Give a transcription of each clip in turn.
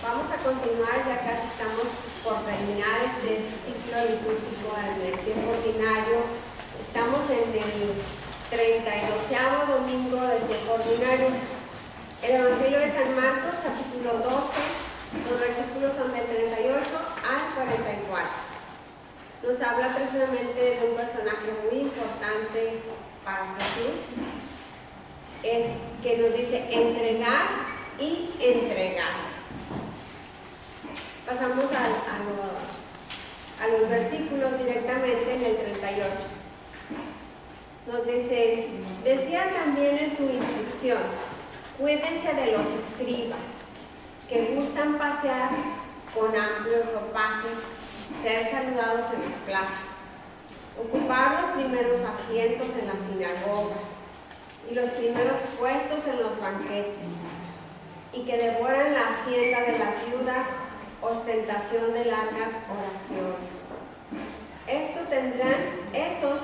Vamos a continuar, ya casi estamos por terminar este ciclo litúrgico en el tiempo ordinario. Estamos en el 32º domingo del tiempo ordinario. El Evangelio de San Marcos, capítulo 12, los versículos son del 38 al 44. Nos habla precisamente de un personaje muy importante para Jesús, es que nos dice entregar y entregarse. Pasamos a los versículos directamente en el 38. Nos dice, decía también en su instrucción, cuídense de los escribas, que gustan pasear con amplios ropajes, ser saludados en las plazas, ocupar los primeros asientos en las sinagogas y los primeros puestos en los banquetes, y que devoran la hacienda de las viudas, ostentación de largas oraciones. Esos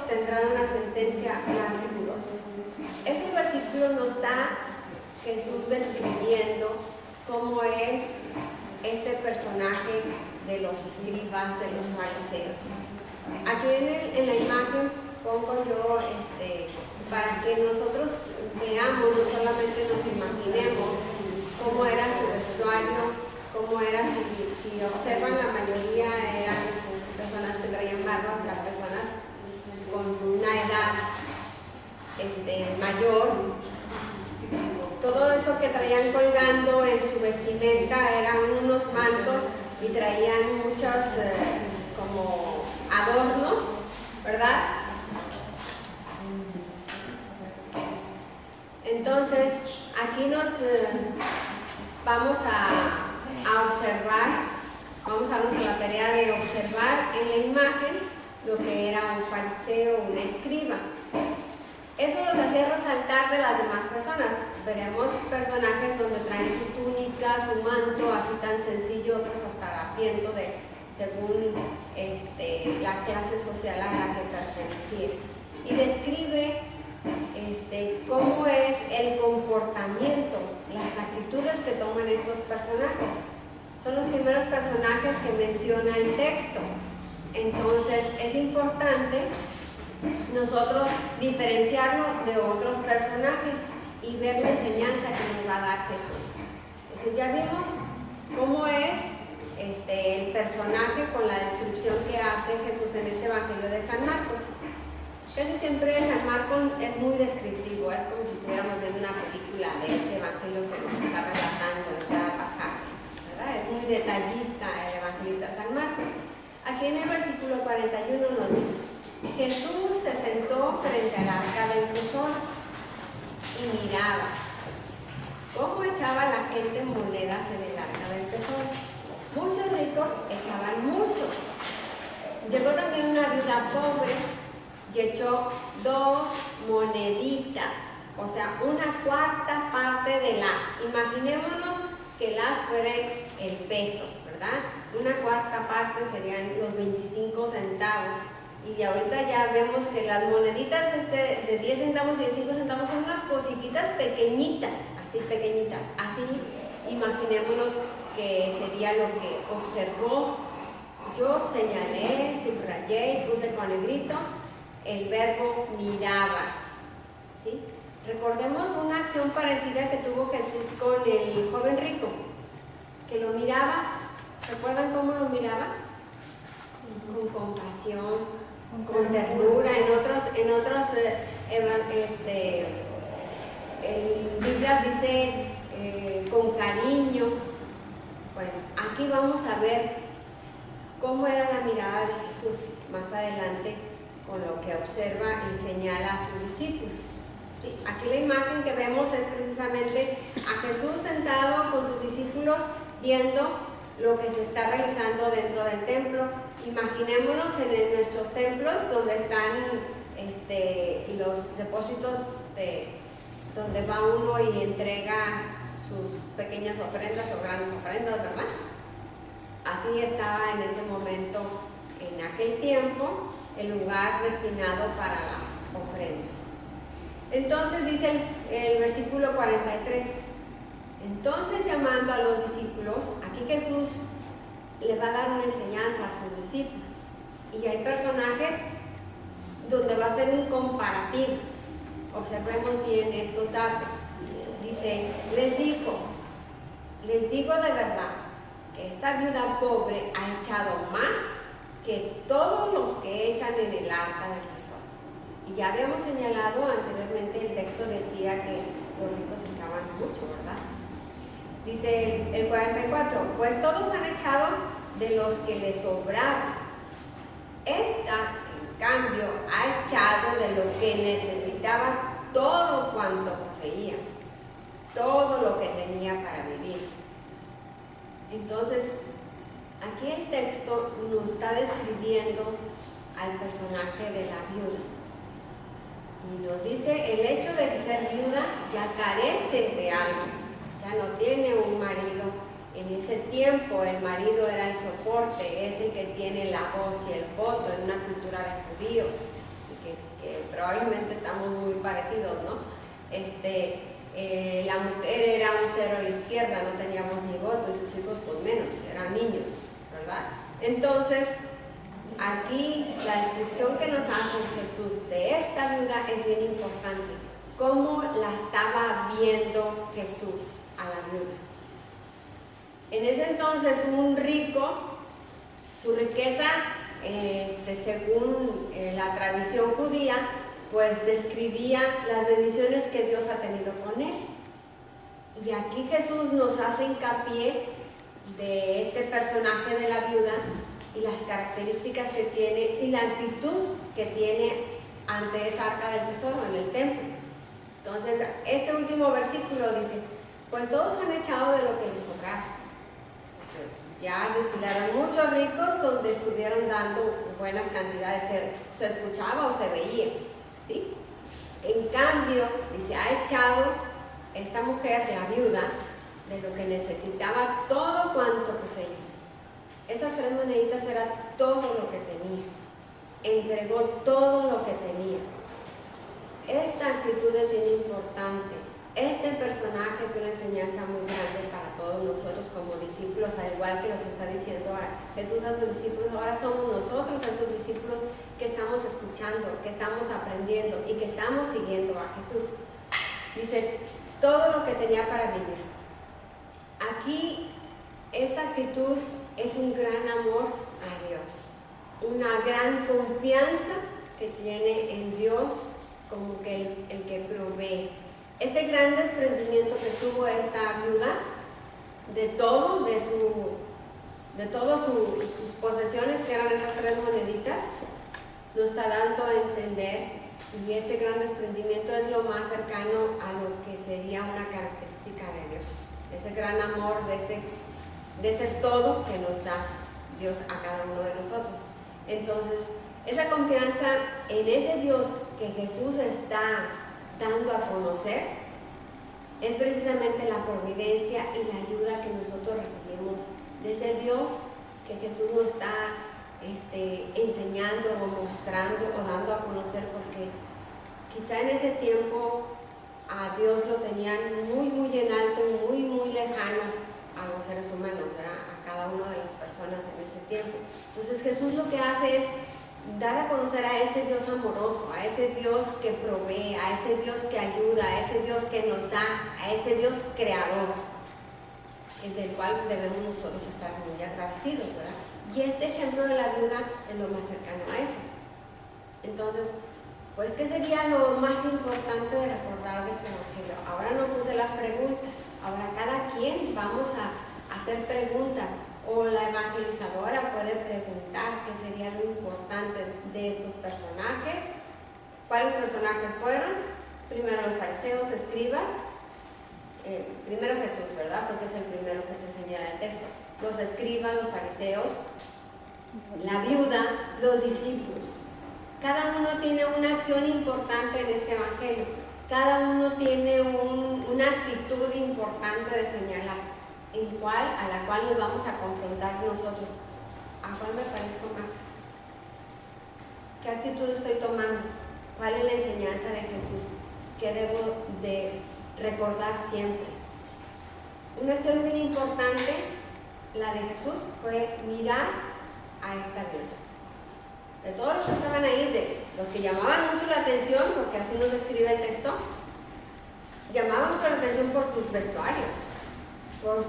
tendrán una sentencia más rigurosa. Este versículo nos está Jesús describiendo cómo es este personaje de los escribas, de los fariseos. Aquí en la imagen pongo yo para que nosotros veamos, no solamente nos imaginemos cómo era su vestuario, cómo era si observan, la mayoría eran personas que traían barba, o sea, personas con una edad mayor. Todo eso que traían colgando en su vestimenta eran unos mantos y traían muchos como adornos, ¿verdad? Entonces, aquí nos vamos a observar, vamos a darnos a la tarea de observar en la imagen lo que era un fariseo, un escriba. Eso los hacía resaltar de las demás personas. Veremos personajes donde traen su túnica, su manto, así tan sencillo, otros hasta harapiento según la clase social a la que pertenecía. Y describe cómo es el comportamiento, las actitudes que toman estos personajes. Son los primeros personajes que menciona el texto. Entonces es importante nosotros diferenciarlo de otros personajes y ver la enseñanza que nos va a dar Jesús. Entonces ya vimos cómo es el personaje con la descripción que hace Jesús en este Evangelio de San Marcos. Casi siempre San Marcos es muy descriptivo, es como si estuviéramos viendo una película de este Evangelio que nos está relatando en cada pasaje, ¿verdad? Es muy detallista el evangelista San Marcos. Aquí en el versículo 41 nos dice, Jesús se sentó frente al arca del tesoro y miraba cómo echaba la gente monedas en el arca del tesoro. Muchos ricos echaban mucho. Llegó también una viuda pobre y echó 2 moneditas, o sea, 1/4 parte de las. Imaginémonos que las fuera el peso, ¿verdad? 1/4 parte serían los 25 centavos. Y ahorita ya vemos que las moneditas de 10 centavos y 25 centavos son unas cositas pequeñitas, así pequeñitas. Así imaginémonos que sería lo que observó. Yo señalé, subrayé y puse con negrito el verbo miraba, ¿sí? Recordemos una acción parecida que tuvo Jesús con el joven rico, que lo miraba. ¿Recuerdan cómo lo miraba? Con compasión, con ternura. En otros en Biblia dice con cariño. Bueno, aquí vamos a ver cómo era la mirada de Jesús más adelante, con lo que observa y señala a sus discípulos. ¿Sí? Aquí la imagen que vemos es precisamente a Jesús sentado con sus discípulos viendo lo que se está realizando dentro del templo. Imaginémonos en nuestros templos donde están los depósitos donde va uno y entrega sus pequeñas ofrendas o grandes ofrendas, ¿verdad? Así estaba en ese momento, en aquel tiempo, el lugar destinado para las ofrendas. Entonces dice el versículo 43, Entonces, llamando a los discípulos, aquí Jesús le va a dar una enseñanza a sus discípulos. Y hay personajes donde va a ser un comparativo. Observemos bien estos datos. Dice, les digo de verdad que esta viuda pobre ha echado más que todos los que echan en el arca del tesoro. Y ya habíamos señalado anteriormente, el texto decía que los ricos echaban mucho, ¿verdad? Dice el 44, pues todos han echado de los que les sobraba. Esta, en cambio, ha echado de lo que necesitaba todo cuanto poseía, todo lo que tenía para vivir. Entonces, aquí el texto nos está describiendo al personaje de la viuda. Y nos dice, el hecho de ser viuda ya carece de algo, ya no tiene un marido. En ese tiempo el marido era el soporte, es el que tiene la voz y el voto en una cultura de judíos, que probablemente estamos muy parecidos, ¿no? La mujer era un cero a la izquierda, no teníamos ni voto, y sus hijos pues menos, eran niños, ¿verdad? Entonces, aquí la descripción que nos hace Jesús de esta viuda es bien importante. ¿Cómo la estaba viendo Jesús a la viuda? En ese entonces, un rico, su riqueza, según la tradición judía, pues describía las bendiciones que Dios ha tenido con él. Y aquí Jesús nos hace hincapié de este personaje de la viuda y las características que tiene y la actitud que tiene ante esa arca del tesoro en el templo. Entonces, este último versículo dice, pues todos han echado de lo que les sobraba. Ya desfilaron muchos ricos donde estuvieron dando buenas cantidades, se escuchaba o se veía, ¿sí? En cambio, dice, ha echado esta mujer, la viuda, de lo que necesitaba todo cuanto poseía. Esas 3 moneditas era todo lo que tenía. Entregó todo lo que tenía. Esta actitud es bien importante. Este personaje es una enseñanza muy grande para todos nosotros como discípulos, al igual que nos está diciendo Jesús a sus discípulos. Ahora somos nosotros a sus discípulos que estamos escuchando, que estamos aprendiendo y que estamos siguiendo a Jesús. Dice, todo lo que tenía para vivir. Aquí, esta actitud es un gran amor a Dios, una gran confianza que tiene en Dios como que el que provee. Ese gran desprendimiento que tuvo esta viuda de todas sus posesiones, que eran esas 3 moneditas, nos está dando a entender, y ese gran desprendimiento es lo más cercano a lo que sería una característica de Dios, ese gran amor, de ese todo que nos da Dios a cada uno de nosotros. Entonces, esa confianza en ese Dios que Jesús está dando a conocer es precisamente la providencia y la ayuda que nosotros recibimos de ese Dios que Jesús nos está enseñando o mostrando o dando a conocer, porque quizá en ese tiempo a Dios lo tenían muy muy en alto y muy muy lejano a los seres humanos, ¿verdad? A cada una de las personas en ese tiempo. Entonces Jesús lo que hace es dar a conocer a ese Dios amoroso, a ese Dios que provee, a ese Dios que ayuda, a ese Dios que nos da, a ese Dios creador, del cual debemos nosotros estar muy agradecidos, ¿verdad? Y este ejemplo de la viuda es lo más cercano a eso. Entonces, pues, ¿qué sería lo más importante de recordar de este evangelio? Ahora no puse las preguntas, ahora cada quien vamos a hacer preguntas. O la evangelizadora puede preguntar qué sería lo importante de estos personajes. ¿Cuáles personajes fueron? Primero los fariseos, escribas, primero Jesús, ¿verdad? Porque es el primero que se señala en el texto. Los escribas, los fariseos, la viuda, los discípulos. Cada uno tiene una acción importante en este evangelio. Cada uno tiene una actitud importante de señalar. A la cual nos vamos a confrontar nosotros. ¿A cuál me parezco más? ¿Qué actitud estoy tomando? ¿Cuál es la enseñanza de Jesús? ¿Qué debo de recordar siempre? Una acción muy importante, la de Jesús, fue mirar a esta viuda. De todos los que estaban ahí, de los que llamaban mucho la atención, porque así nos describe el texto, llamaban mucho la atención por sus vestuarios, por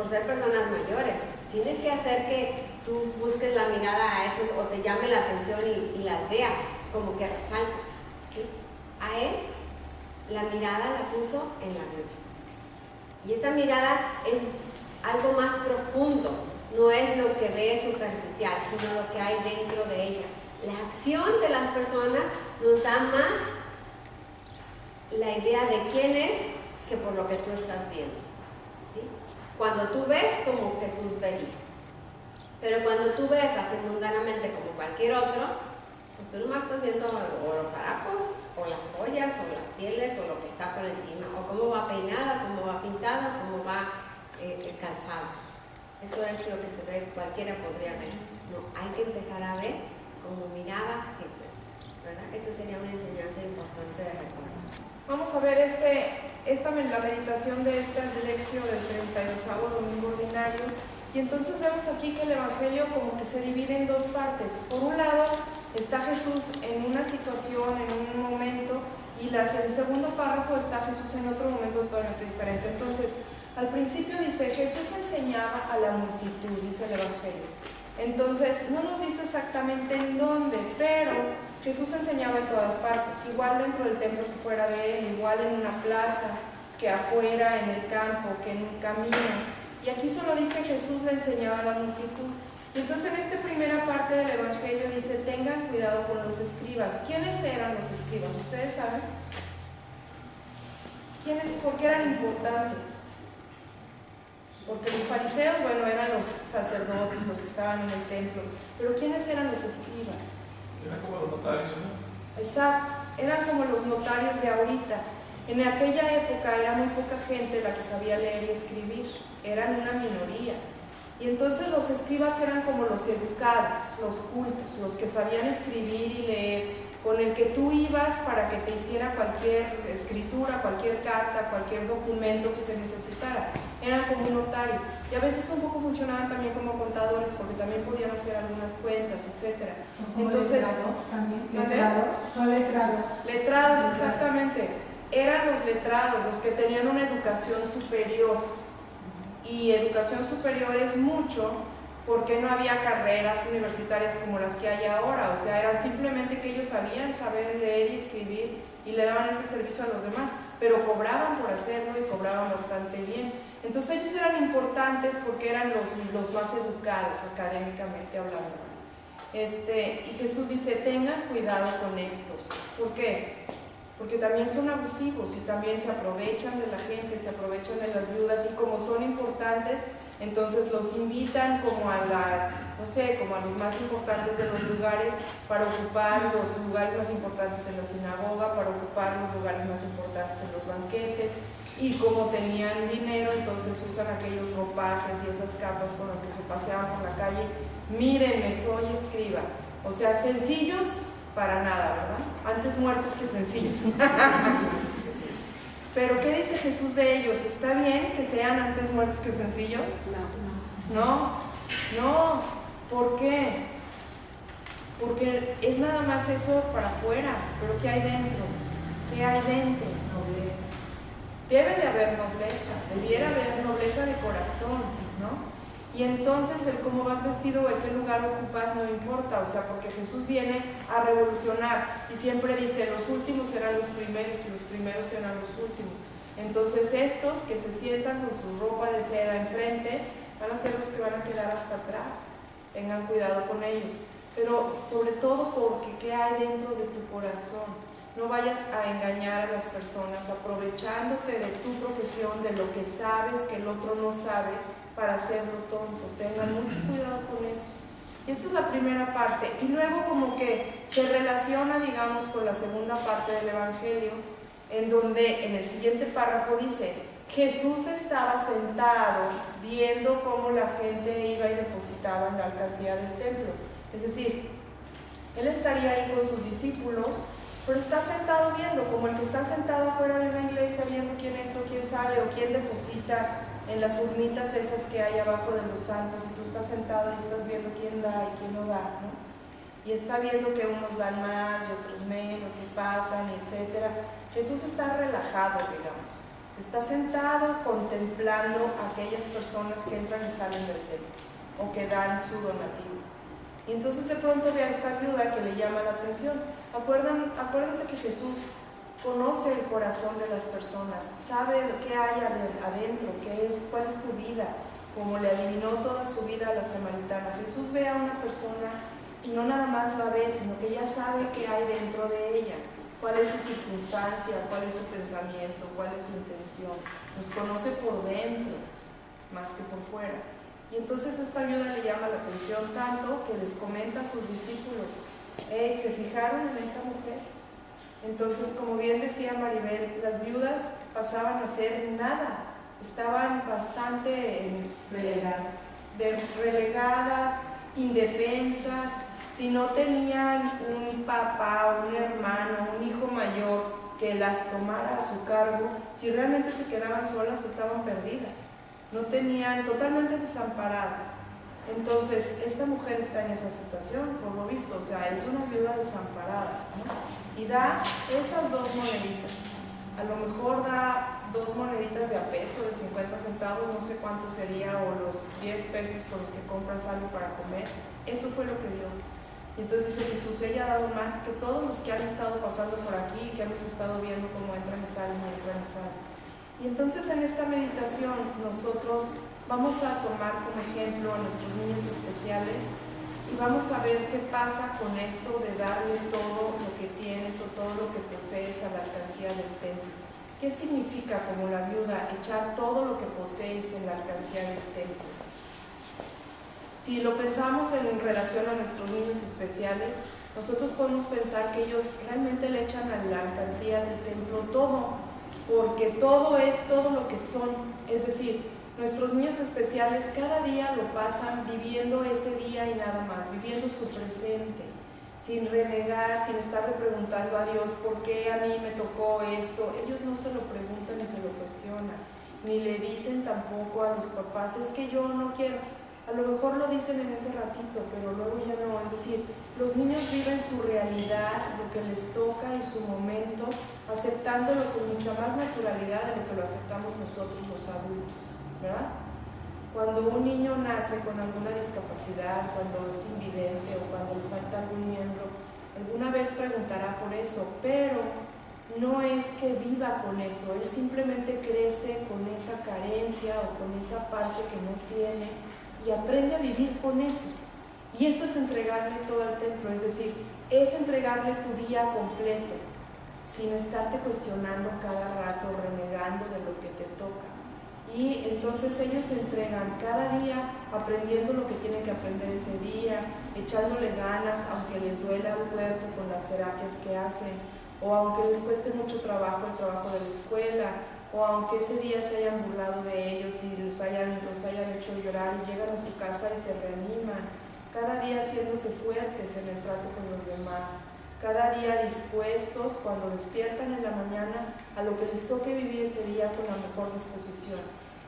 ser personas mayores. Tienes que hacer que tú busques la mirada a eso o te llame la atención y las veas como que resaltan, ¿sí? A él la mirada la puso en la viuda. Y esa mirada es algo más profundo, no es lo que ve superficial, sino lo que hay dentro de ella. La acción de las personas nos da más la idea de quién es que por lo que tú estás viendo, ¿sí? Cuando tú ves como Jesús vería, pero cuando tú ves así mundanamente como cualquier otro, pues tú nomás estás viendo o los harapos, o las joyas, o las pieles, o lo que está por encima, o cómo va peinada, cómo va pintada, cómo va calzada. Eso es lo que se ve, cualquiera podría ver. No, hay que empezar a ver como miraba Jesús, ¿verdad? Esta sería una enseñanza importante de recordar. Vamos a ver la meditación de esta lección del 32º domingo ordinario. Y entonces vemos aquí que el Evangelio como que se divide en dos partes. Por un lado está Jesús en una situación, en un momento, y el segundo párrafo está Jesús en otro momento totalmente diferente. Entonces, al principio dice, Jesús enseñaba a la multitud, dice el Evangelio. Entonces, no nos dice exactamente en dónde, pero Jesús enseñaba en todas partes, igual dentro del templo que fuera de él, igual en una plaza, que afuera, en el campo, que en un camino. Y aquí solo dice Jesús le enseñaba a la multitud. Entonces en esta primera parte del Evangelio dice, tengan cuidado con los escribas. ¿Quiénes eran los escribas? ¿Ustedes saben? ¿Por qué eran importantes? Porque los fariseos, bueno, eran los sacerdotes, los que estaban en el templo. Pero ¿quiénes eran los escribas? Eran como los notarios, ¿no? Exacto, eran como los notarios de ahorita. En aquella época era muy poca gente la que sabía leer y escribir, eran una minoría. Y entonces los escribas eran como los educados, los cultos, los que sabían escribir y leer, con el que tú ibas para que te hiciera cualquier escritura, cualquier carta, cualquier documento que se necesitara. Eran como un notario. Y a veces un poco funcionaban también como contadores, porque también podían hacer algunas cuentas, etc. Entonces, son letrados. Letrados, exactamente. Eran los letrados, los que tenían una educación superior. Y educación superior es mucho porque no había carreras universitarias como las que hay ahora. O sea, era simplemente que ellos sabían saber leer y escribir y le daban ese servicio a los demás, pero cobraban por hacerlo y cobraban bastante bien. Entonces ellos eran importantes porque eran los más educados académicamente hablando. Y Jesús dice, tengan cuidado con estos. ¿Por qué? Porque también son abusivos y también se aprovechan de la gente, se aprovechan de las viudas, y como son importantes, entonces los invitan como a los más importantes de los lugares para ocupar los lugares más importantes en la sinagoga, para ocupar los lugares más importantes en los banquetes, y como tenían dinero, entonces usan aquellos ropajes y esas capas con las que se paseaban por la calle. Mírenme, soy escriba. O sea, sencillos para nada, ¿verdad? Antes muertos que sencillos. Pero ¿qué dice Jesús de ellos? ¿Está bien que sean antes muertos que sencillos? No. ¿Por qué? Porque es nada más eso para afuera, pero ¿qué hay dentro? ¿Qué hay dentro? Nobleza. Debe de haber nobleza, debiera haber nobleza de corazón, ¿no? Y entonces el cómo vas vestido o el qué lugar ocupas no importa, o sea, porque Jesús viene a revolucionar y siempre dice, los últimos serán los primeros y los primeros serán los últimos. Entonces estos que se sientan con su ropa de seda enfrente van a ser los que van a quedar hasta atrás. Tengan cuidado con ellos, pero sobre todo porque ¿qué hay dentro de tu corazón? No vayas a engañar a las personas aprovechándote de tu profesión, de lo que sabes que el otro no sabe, para hacerlo tonto. Tengan mucho cuidado con eso. Y esta es la primera parte. Y luego como que se relaciona, digamos, con la segunda parte del Evangelio, en donde en el siguiente párrafo dice, Jesús estaba sentado viendo cómo la gente iba y depositaba en la alcancía del templo. Es decir, él estaría ahí con sus discípulos, pero está sentado viendo, como el que está sentado afuera de una iglesia viendo quién entra o quién sale o quién deposita en las urnitas esas que hay abajo de los santos, y tú estás sentado y estás viendo quién da y quién no da, ¿no? Y está viendo que unos dan más y otros menos y pasan, etc. Jesús está relajado, digamos. Está sentado contemplando a aquellas personas que entran y salen del templo o que dan su donativo. Y entonces de pronto ve a esta viuda que le llama la atención. Acuérdense que Jesús conoce el corazón de las personas, sabe qué hay adentro, cuál es tu vida, como le adivinó toda su vida a la samaritana. Jesús ve a una persona y no nada más la ve, sino que ya sabe qué hay dentro de ella, cuál es su circunstancia, cuál es su pensamiento, cuál es su intención. Nos conoce por dentro, más que por fuera. Y entonces esta viuda le llama la atención tanto que les comenta a sus discípulos: ¿se fijaron en esa mujer? Entonces, como bien decía Maribel, las viudas pasaban a ser nada, estaban bastante relegadas, indefensas. Si no tenían un papá, un hermano, un hijo mayor que las tomara a su cargo, si realmente se quedaban solas, estaban perdidas, no tenían, totalmente desamparadas. Entonces, esta mujer está en esa situación, por lo visto, o sea, es una viuda desamparada, ¿no? Y da esas 2 moneditas. A lo mejor da 2 moneditas de a peso, de 50 centavos, no sé cuánto sería, o los 10 pesos con los que compras algo para comer. Eso fue lo que dio. Y entonces dice Jesús: ella ha dado más que todos los que han estado pasando por aquí, que hemos estado viendo cómo entran y salen, entran y salen. Y entonces en esta meditación nosotros vamos a tomar como ejemplo a nuestros niños especiales y vamos a ver qué pasa con esto de darle todo lo que tienes o todo lo que posees a la alcancía del templo. ¿Qué significa, como la viuda, echar todo lo que posees en la alcancía del templo? Si lo pensamos en relación a nuestros niños especiales, nosotros podemos pensar que ellos realmente le echan a la alcancía del templo todo, porque todo es todo lo que son. Es decir, nuestros niños especiales cada día lo pasan viviendo ese día y nada más, viviendo su presente, sin renegar, sin estarle preguntando a Dios por qué a mí me tocó esto. Ellos no se lo preguntan ni se lo cuestionan, ni le dicen tampoco a los papás: es que yo no quiero. A lo mejor lo dicen en ese ratito, pero luego ya no. Es decir, los niños viven su realidad, lo que les toca y su momento, aceptándolo con mucha más naturalidad de lo que lo aceptamos nosotros los adultos, ¿verdad? Cuando un niño nace con alguna discapacidad, cuando es invidente o cuando le falta algún miembro, alguna vez preguntará por eso, pero no es que viva con eso, él simplemente crece con esa carencia o con esa parte que no tiene y aprende a vivir con eso. Y eso es entregarle todo al templo, es decir, es entregarle tu día completo, sin estarte cuestionando cada rato, renegando de lo que te toca. Y entonces ellos se entregan cada día aprendiendo lo que tienen que aprender ese día, echándole ganas, aunque les duela el cuerpo con las terapias que hacen, o aunque les cueste mucho trabajo el trabajo de la escuela, o aunque ese día se hayan burlado de ellos y los hayan hecho llorar, y llegan a su casa y se reaniman, cada día haciéndose fuertes en el trato con los demás, cada día dispuestos, cuando despiertan en la mañana, a lo que les toque vivir ese día con la mejor disposición.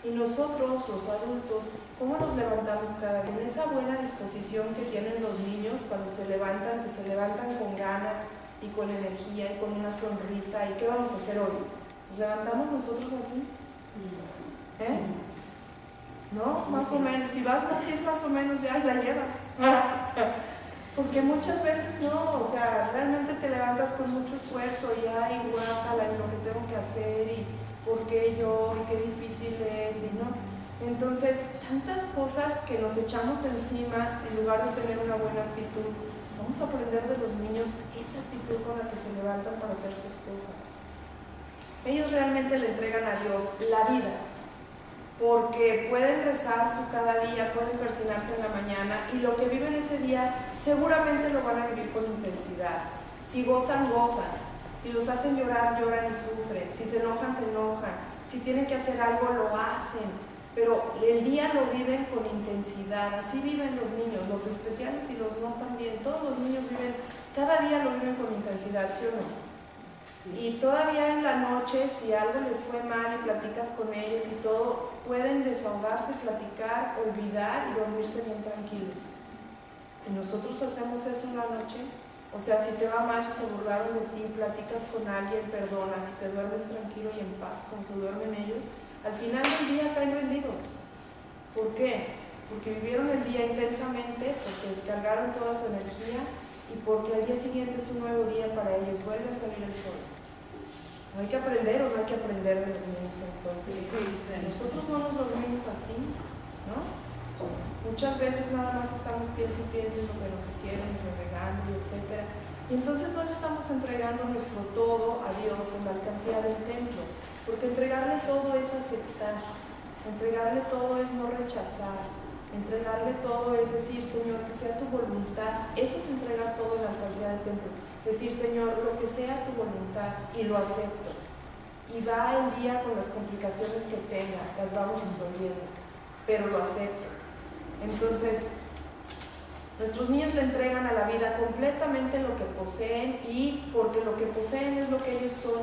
Y nosotros, los adultos, ¿cómo nos levantamos cada día? En esa buena disposición que tienen los niños cuando se levantan, que se levantan con ganas y con energía y con una sonrisa. ¿Y qué vamos a hacer hoy? ¿Nos levantamos nosotros así? ¿No? Más o menos. Si es más o menos, ya la llevas. Porque muchas veces no, o sea, realmente te levantas con mucho esfuerzo y ay, guácala, y lo que tengo que hacer, y por qué yo, y qué difícil es, y no. Entonces, tantas cosas que nos echamos encima en lugar de tener una buena actitud. Vamos a aprender de los niños esa actitud con la que se levantan para hacer sus cosas. Ellos realmente le entregan a Dios la vida, porque pueden rezar su cada día, pueden persinarse en la mañana, y lo que viven ese día seguramente lo van a vivir con intensidad. Si gozan, gozan. Si los hacen llorar, lloran y sufren. Si se enojan, se enojan. Si tienen que hacer algo, lo hacen. Pero el día lo viven con intensidad. Así viven los niños, los especiales y los no también. Todos los niños viven, cada día lo viven con intensidad, ¿sí o no? Y todavía en la noche, si algo les fue mal y platicas con ellos y todo, pueden desahogarse, platicar, olvidar y dormirse bien tranquilos. ¿Y nosotros hacemos eso en la noche? O sea, si te va mal, si se burlaron de ti, platicas con alguien, perdonas y te duermes tranquilo y en paz, como se duermen ellos, al final del día caen rendidos. ¿Por qué? Porque vivieron el día intensamente, porque descargaron toda su energía y porque al día siguiente es un nuevo día para ellos, vuelve a salir el sol. ¿No hay que aprender o no hay que aprender de los niños entonces? Nosotros no nos dormimos así, ¿no? Muchas veces nada más estamos piensen en lo que nos hicieron, renegando y etc. Y entonces no le estamos entregando nuestro todo a Dios en la alcancía del templo, porque entregarle todo es aceptar, entregarle todo es no rechazar, entregarle todo es decir, Señor, que sea tu voluntad. Eso es entregar todo en la alcancía del templo, decir, Señor, lo que sea tu voluntad, y lo acepto. Y va el día con las complicaciones que tenga, las vamos resolviendo, pero lo acepto. Entonces, nuestros niños le entregan a la vida completamente lo que poseen, y porque lo que poseen es lo que ellos son,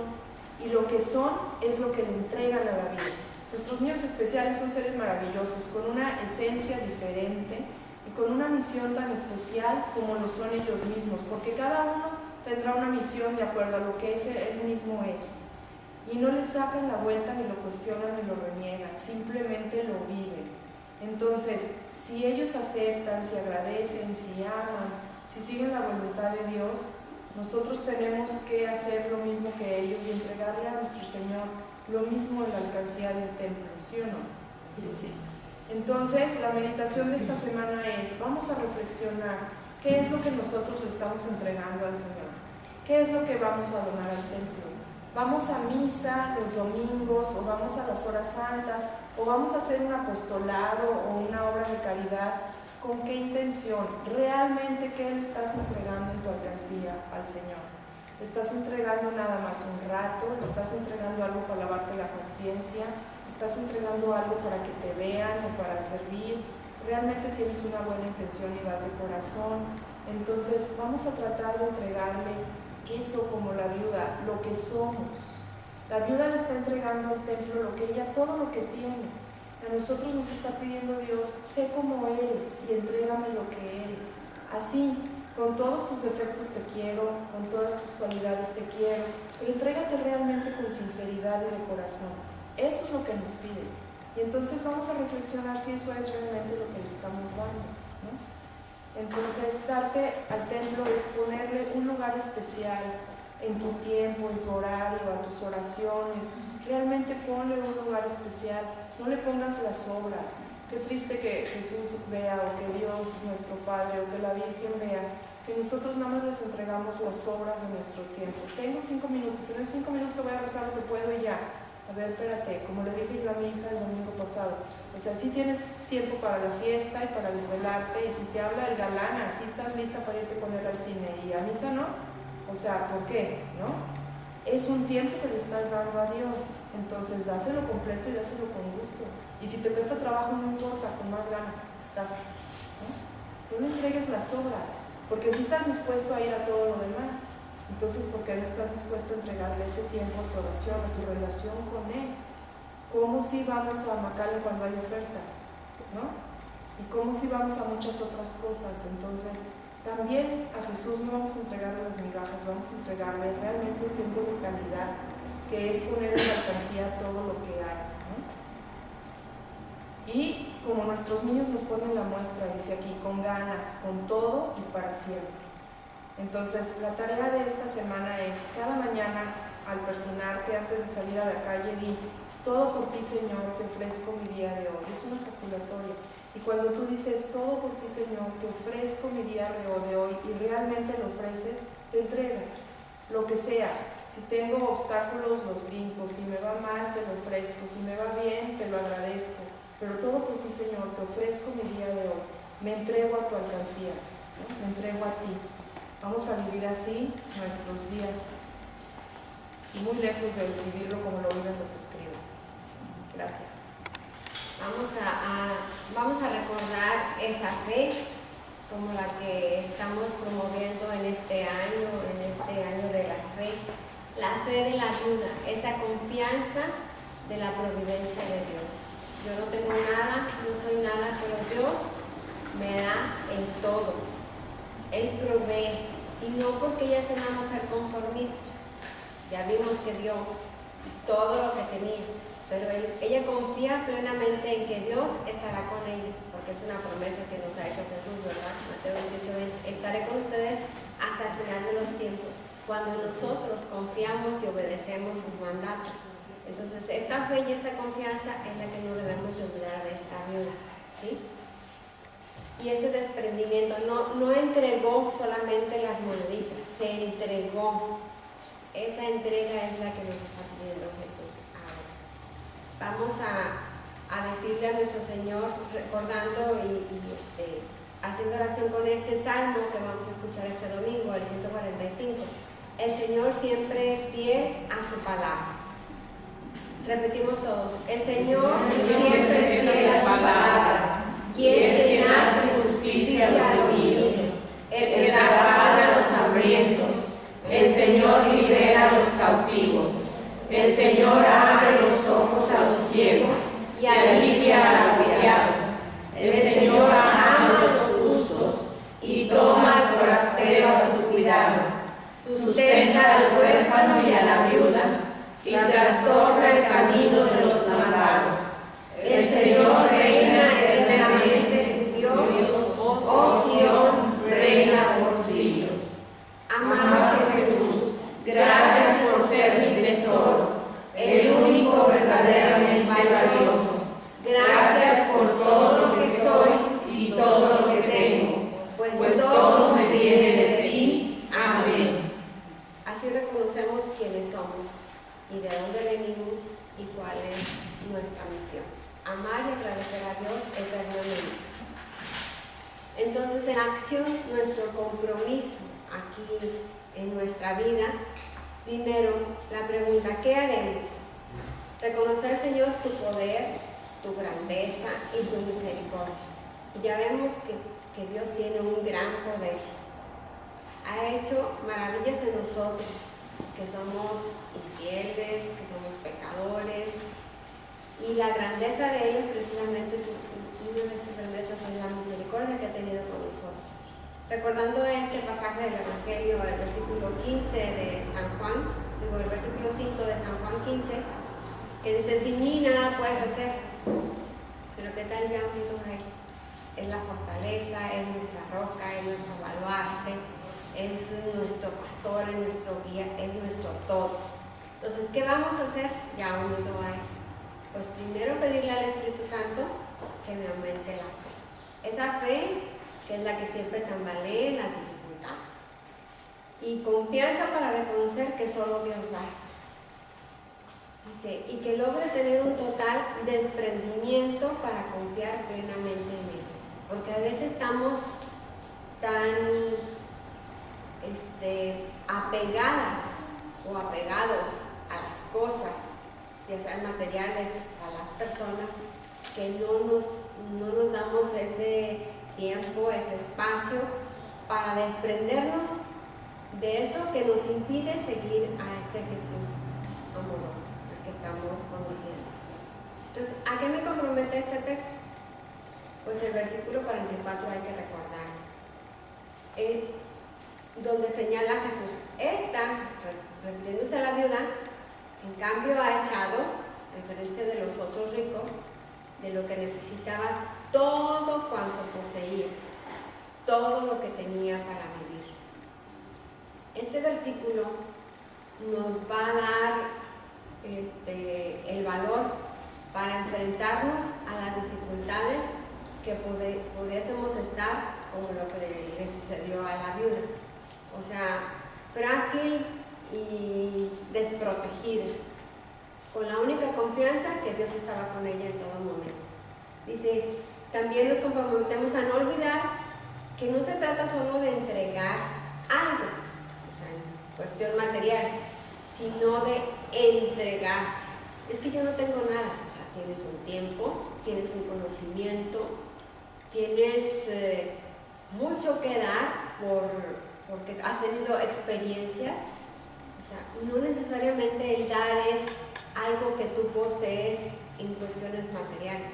y lo que son es lo que le entregan a la vida. Nuestros niños especiales son seres maravillosos, con una esencia diferente y con una misión tan especial como lo son ellos mismos, porque cada uno tendrá una misión de acuerdo a lo que él mismo es. Y no le sacan la vuelta, ni lo cuestionan, ni lo reniegan, simplemente lo viven. Entonces, si ellos aceptan, si agradecen, si aman, si siguen la voluntad de Dios, nosotros tenemos que hacer lo mismo que ellos y entregarle a nuestro Señor lo mismo en la alcancía del templo, ¿sí o no? Sí. Entonces, la meditación de esta semana es, vamos a reflexionar qué es lo que nosotros le estamos entregando al Señor, qué es lo que vamos a donar al templo. ¿Vamos a misa los domingos, o vamos a las horas santas, o vamos a hacer un apostolado o una obra de caridad? ¿Con qué intención? ¿Realmente qué le estás entregando en tu alcancía al Señor? ¿Le estás entregando nada más un rato? ¿Le estás entregando algo para lavarte la conciencia? ¿Le estás entregando algo para que te vean o para servir? ¿Realmente tienes una buena intención y vas de corazón? Entonces vamos a tratar de entregarle eso, como la viuda, lo que somos. La viuda le está entregando al templo lo que ella, todo lo que tiene. A nosotros nos está pidiendo Dios, sé como eres y entrégame lo que eres. Así, con todos tus defectos te quiero, con todas tus cualidades te quiero, pero entrégate realmente con sinceridad y de corazón. Eso es lo que nos pide. Y entonces vamos a reflexionar si eso es realmente lo que le estamos dando, ¿no? Entonces, darte al templo es ponerle un lugar especial en tu tiempo, en tu horario, a tus oraciones. Realmente ponle un lugar especial, no le pongas las obras. Qué triste que Jesús vea, o que Dios, nuestro Padre, o que la Virgen vea, que nosotros nada más les entregamos las obras de nuestro tiempo. Tengo 5 minutos, en esos 5 minutos te voy a rezar lo que puedo y ya. A ver, espérate, como le dije yo a mi hija el domingo pasado, o sea, sí tienes tiempo para la fiesta y para desvelarte, y si te habla el galán, así estás lista para irte con él al cine, y a misa no. O sea, ¿por qué? ¿No? Es un tiempo que le estás dando a Dios, entonces dáselo completo y dáselo con gusto. Y si te cuesta trabajo, no importa, con más ganas, dáselo, ¿no? No le entregues las obras, porque si estás dispuesto a ir a todo lo demás, entonces ¿por qué no estás dispuesto a entregarle ese tiempo a tu oración, a tu relación con Él? ¿Cómo si vamos a Macale cuando hay ofertas? ¿No? Y cómo si vamos a muchas otras cosas. Entonces, también a Jesús no vamos a entregarle las migajas, vamos a entregarle realmente un tiempo de calidad, que es poner en la alcancía todo lo que hay, ¿no? Y como nuestros niños nos ponen la muestra, dice aquí, con ganas, con todo y para siempre. Entonces, la tarea de esta semana es, cada mañana, al persignarte, antes de salir a la calle, di, todo por ti, Señor, te ofrezco mi día de hoy. Es una ejaculatoria. Y cuando tú dices, todo por ti, Señor, te ofrezco mi día de hoy, y realmente lo ofreces, te entregas, lo que sea. Si tengo obstáculos, los brinco. Si me va mal, te lo ofrezco. Si me va bien, te lo agradezco. Pero todo por ti, Señor, te ofrezco mi día de hoy. Me entrego a tu alcancía, ¿no? Me entrego a ti. Vamos a vivir así nuestros días, y muy lejos de vivirlo como lo viven los escribas. Gracias. Vamos a recordar esa fe como la que estamos promoviendo en este año de la fe. La fe confianza de la providencia de Dios. Yo no tengo nada, no soy nada, pero Dios me da el todo. Él provee, y no porque ella es una mujer conformista. Ya vimos que dio todo lo que tenía, pero ella confía plenamente en que Dios estará con ella, porque es una promesa que nos ha hecho Jesús, ¿verdad? Mateo 28:20, estaré con ustedes hasta el final de los tiempos, cuando nosotros confiamos y obedecemos sus mandatos. Entonces, esta fe y esa confianza es la que no debemos de olvidar de esta viuda, ¿sí? Y ese desprendimiento, no entregó solamente las moneditas, se entregó. Esa entrega es la que nos está pidiendo Jesús ahora. Vamos a decirle a nuestro Señor, recordando y haciendo oración con este salmo que vamos a escuchar este domingo, el 145. El Señor siempre es fiel a su palabra. Repetimos todos. El Señor siempre es fiel a su palabra. Y es quien hace justicia a los oprimidos, el que da pan a los hambrientos. El Señor libera a los cautivos. El Señor abre los ojos a los ciegos y alivia al agobiado. El Señor ama a los justos y toma al forastero a su cuidado. Sustenta al huérfano y a la viuda y trastorna el camino de los malvados. El Señor reina eternamente, tu Dios, oh Sión, reina por siglos. Amado Jesús, gracias por ser mi tesoro, el único verdaderamente valioso. Gracias por todo lo que soy y todo lo que tengo, pues todo me viene de ti. Amén. Así reconocemos quiénes somos y de dónde venimos y cuál es nuestra misión. Amar y agradecer a Dios eternamente. Entonces, en acción, nuestro compromiso aquí en nuestra vida, primero, la pregunta, ¿qué haremos? Reconocer, Señor, tu poder, tu grandeza y tu misericordia. Y ya vemos que Dios tiene un gran poder. Ha hecho maravillas en nosotros, que somos infieles, que somos pecadores, y la grandeza de Él precisamente una de sus grandezas es la misericordia que ha tenido con nosotros. Recordando este pasaje del Evangelio, el versículo 15 de San Juan, el versículo 5 de San Juan 15, que dice, sin mí nada puedes hacer, pero ¿qué tal ya unido a Él? Es la fortaleza, es nuestra roca, es nuestro baluarte, es nuestro pastor, es nuestro guía, es nuestro todo. Entonces, ¿qué vamos a hacer ya unido a Él? Pues primero pedirle al Espíritu Santo que me aumente la fe. Esa fe que es la que siempre tambalea en las dificultades. Y confianza para reconocer que solo Dios basta. Dice, y que logre tener un total desprendimiento para confiar plenamente en Él. Porque a veces estamos tan apegadas o apegados a las cosas, ya sean materiales, a las personas, que no nos damos ese tiempo, ese espacio para desprendernos de eso que nos impide seguir a este Jesús amoroso, al que estamos conociendo. Entonces, ¿a qué me compromete este texto? Pues el versículo 44 hay que recordar, donde señala a Jesús, refiriéndose a la viuda, en cambio ha echado, diferente de los otros ricos, de lo que necesitaba, todo cuanto poseía, todo lo que tenía para vivir. Este versículo nos va a dar el valor para enfrentarnos a las dificultades que pudiésemos estar, como lo que le sucedió a la viuda. O sea, frágil y desprotegida, con la única confianza que Dios estaba con ella en todo momento. Dice, también nos comprometemos a no olvidar que no se trata solo de entregar algo, o sea, en cuestión material, sino de entregarse. Es que yo no tengo nada, o sea, tienes un tiempo, tienes un conocimiento, tienes mucho que dar porque has tenido experiencias. O sea, no necesariamente el dar es algo que tú posees en cuestiones materiales,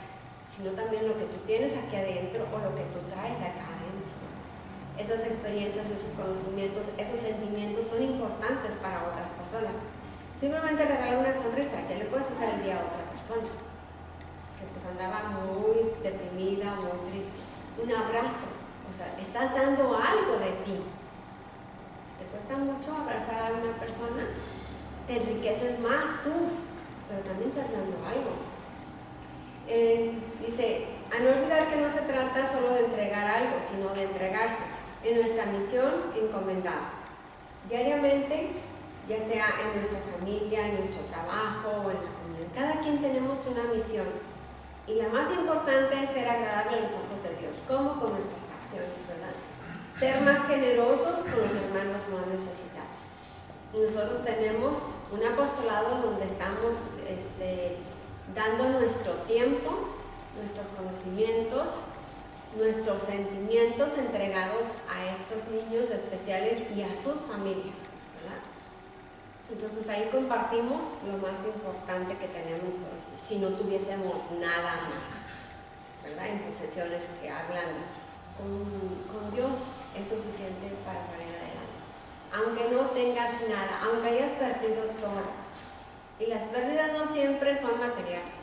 sino también lo que tú tienes aquí adentro o lo que tú traes acá adentro. Esas experiencias, esos conocimientos, esos sentimientos son importantes para otras personas. Simplemente regalar una sonrisa, ya le puedes hacer el día a otra persona que pues andaba muy deprimida, muy triste. Un abrazo, o sea, estás dando algo de ti. Te cuesta mucho abrazar a una persona, te enriqueces más tú, pero también estás dando algo. Dice, a no olvidar que no se trata solo de entregar algo, sino de entregarse en nuestra misión encomendada. Diariamente, ya sea en nuestra familia, en nuestro trabajo o en la comunidad, cada quien tenemos una misión. Y la más importante es ser agradable a los ojos de Dios, como con nuestras acciones, ¿verdad? Ser más generosos con los hermanos más necesitados. Y nosotros tenemos un apostolado donde estamos dando nuestro tiempo, nuestros conocimientos, nuestros sentimientos entregados a estos niños especiales y a sus familias, ¿verdad? Entonces ahí compartimos lo más importante que tenemos si no tuviésemos nada más, ¿verdad? En posesiones que hablan con Dios es suficiente para salir adelante. Aunque no tengas nada, aunque hayas perdido todo. Y las pérdidas no siempre son materiales.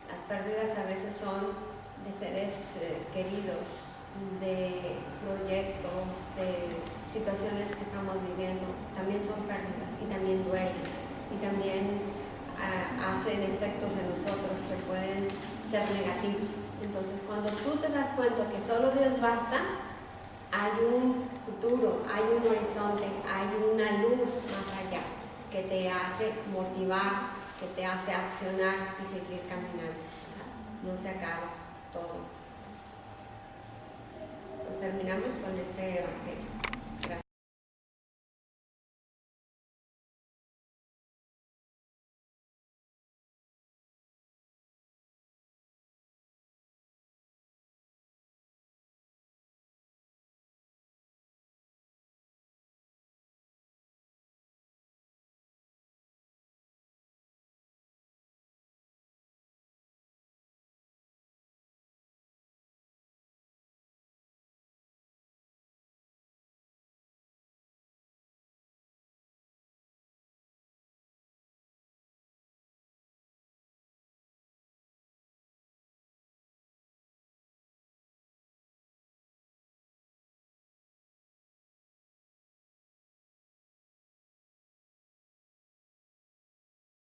Las pérdidas a veces son de seres queridos, de proyectos, de situaciones que estamos viviendo. También son pérdidas y también duelen. Y también hacen efectos en nosotros que pueden ser negativos. Entonces, cuando tú te das cuenta que solo Dios basta, hay un futuro, hay un horizonte, hay una luz más allá que te hace motivar, que te hace accionar y seguir caminando. No se acaba todo. Pues terminamos con este evangelio.